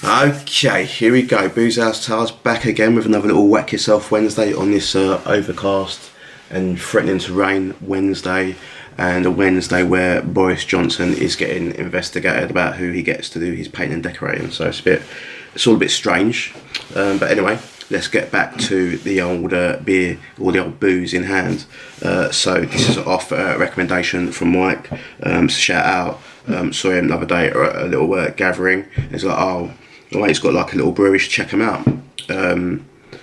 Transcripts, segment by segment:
Okay, here we go. Booze House Tales back again with another little Whack Yourself Wednesday on this overcast and threatening to rain Wednesday, and a Wednesday where Boris Johnson is getting investigated about who he gets to do his painting and decorating. So it's all a bit strange. But anyway, let's get back to the old beer or the old booze in hand. So this is off a recommendation from Mike. So shout out. Saw him the other day at a little gathering. He's like, oh, he's got like a little brewery, check him out.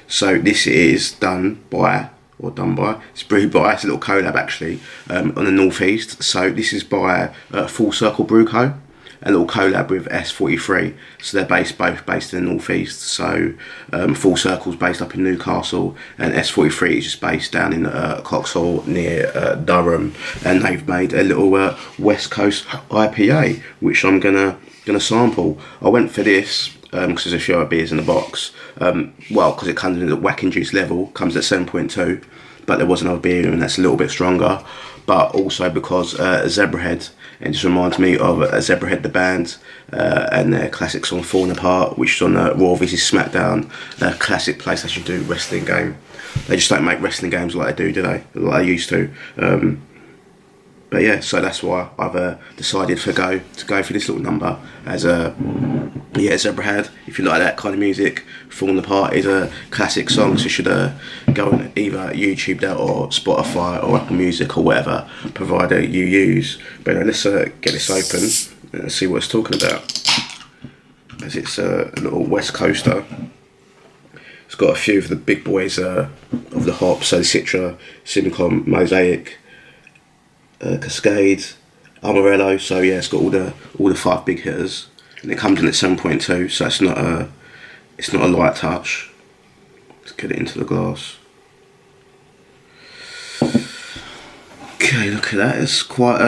So this is it's brewed by, it's a little collab actually, on the northeast. So this is by Full Circle Brew Co, a little collab with S43. So they're both based in the northeast. So Full Circle's based up in Newcastle, and S43 is just based down in Coxall near Durham, and they've made a little West Coast IPA, which I'm gonna sample. I went for this because there's a few other beers in the box. Because it comes in the Whacking Juice level, comes at 7.2, but there was another beer and that's a little bit stronger. But also because Zebrahead, it just reminds me of Zebrahead the band and their classic song Falling Apart, which is on Raw vs SmackDown, a classic PlayStation 2 wrestling game. They just don't make wrestling games like they do they? Like they used to. But yeah, so that's why I've decided to go for this little number as Zebrahead. If you like that kind of music, Falling Apart is a classic song, so you should go and either YouTube that or Spotify or Apple Music or whatever provider you use. But let's get this open and see what it's talking about. As it's a little West Coaster. It's got a few of the big boys of the hops, so Citra, Simcoe, Mosaic, Cascade, Amarillo. So yeah, it's got all the 5 big hitters, and it comes in at 7.2, so it's not a light touch. Let's get it into the glass. Okay, look at that. It's quite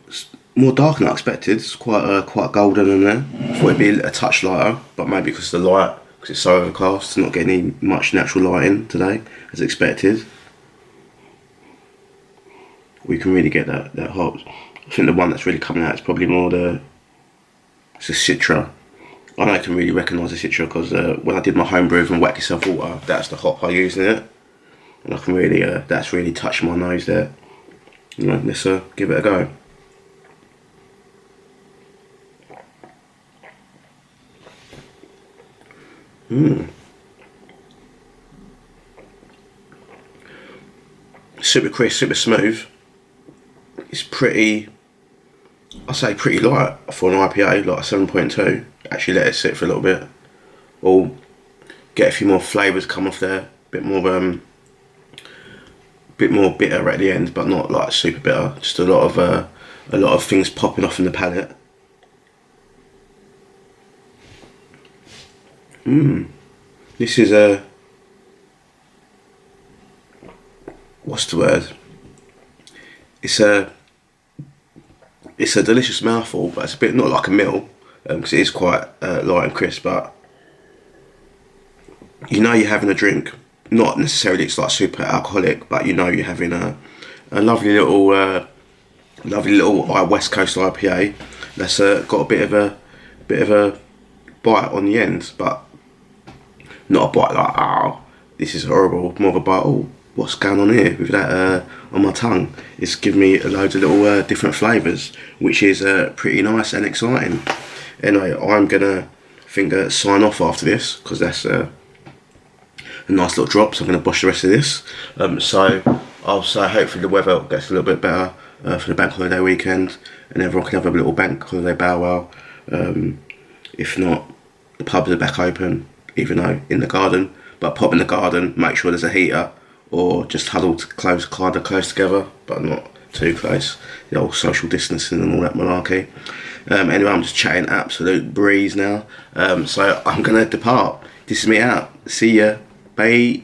it's more dark than I expected. It's quite golden in there. I thought it'd be a touch lighter, but maybe because of the light, because it's so overcast, it's not getting much natural lighting today as expected. We can really get that hop. I think the one that's really coming out is probably more it's a Citra. I know I can really recognise the Citra because when I did my homebrew from Whack Yourself Water, that's the hop I used in it, and I can really that's really touched my nose there. Let's give it a go. Super crisp, super smooth. It's pretty light for an IPA, like a 7.2. Actually let it sit for a little bit. Or get a few more flavours come off there. Bit more bitter at the end, but not like super bitter. Just a lot of things popping off in the palate. This is what's the word? It's a delicious mouthful, but it's a bit not like a meal, because it is quite light and crisp. But you're having a drink. Not necessarily it's like super alcoholic, but you're having a lovely little West Coast IPA that's got a bit of a bite on the end, but not a bite like, oh, this is horrible. More of a bite, oh, what's going on here with that on my tongue. It's given me loads of little different flavours, which is pretty nice and exciting. Anyway, I'm gonna sign off after this because that's a nice little drop, so I'm gonna wash the rest of this. So I'll say hopefully the weather gets a little bit better for the bank holiday weekend, and everyone can have a little bank holiday bow wow. If not, the pubs are back open, even though in the garden, but pop in the garden, make sure there's a heater, or just huddled close together, but not too close. The old social distancing and all that malarkey. Anyway, I'm just chatting absolute breeze now. So I'm gonna depart. This is me out. See ya. Bye.